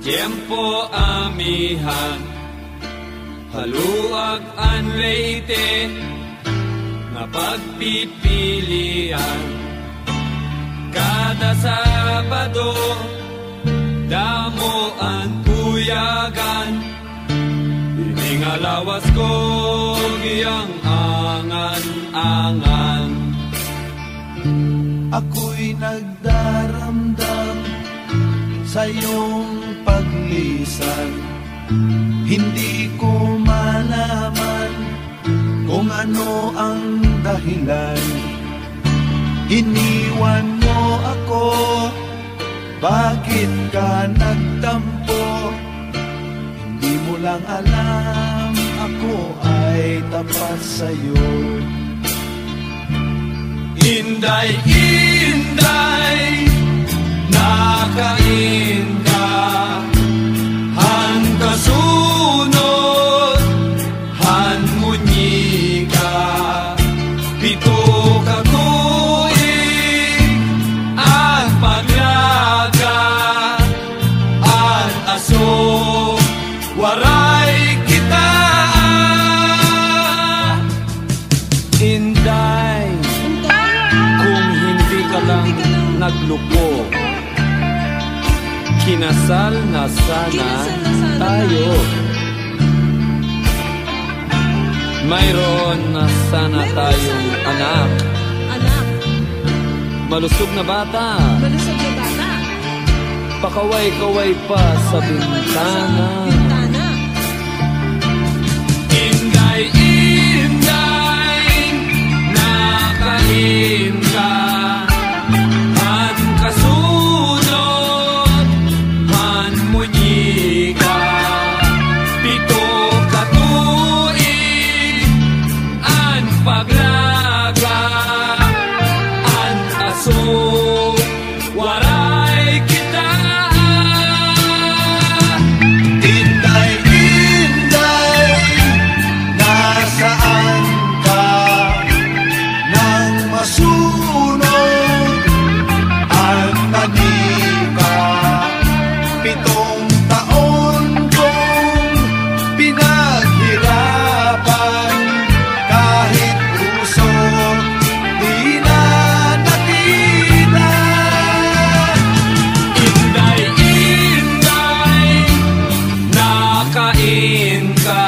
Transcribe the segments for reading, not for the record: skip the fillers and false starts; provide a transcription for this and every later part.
Tiempo amihan, haluag an leite, nga pagpipilian. Kada Sabado, damo ang kuyagan, iningalawas ko giyang angan-angan. Ako'y nagdaramdam sa iyong paglisan, hindi ko malaman kung ano ang dahilan. Iniwan mo ako, bakit ka nagtampo? Hindi mo lang alam, ako ay tapat sa'yo. Inday, inday, nakain ka, han kasunod, han munyi ka, pito ka tuig, ang paglaga, ang aso, waray kita. Inday, kung hindi ka lang nagluko, kinasal na sana tayo. Mayroon na sana tayong anak. Malusog na bata. Pakaway-kaway pa sa bintana. Inday, inday, nakain ka, han kasunod, han munyi ka, pito ka tuig, an paglaga, an aso, waray kita. Inday, inday, nasaan ka nang masunod ang manika? 7 taon kong pinaghirapan, kahit puso di na nakita. Inday, inday, nakain ka,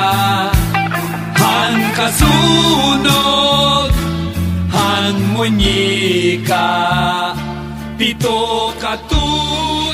han kasunod, han munyi ka, pito ka tuig,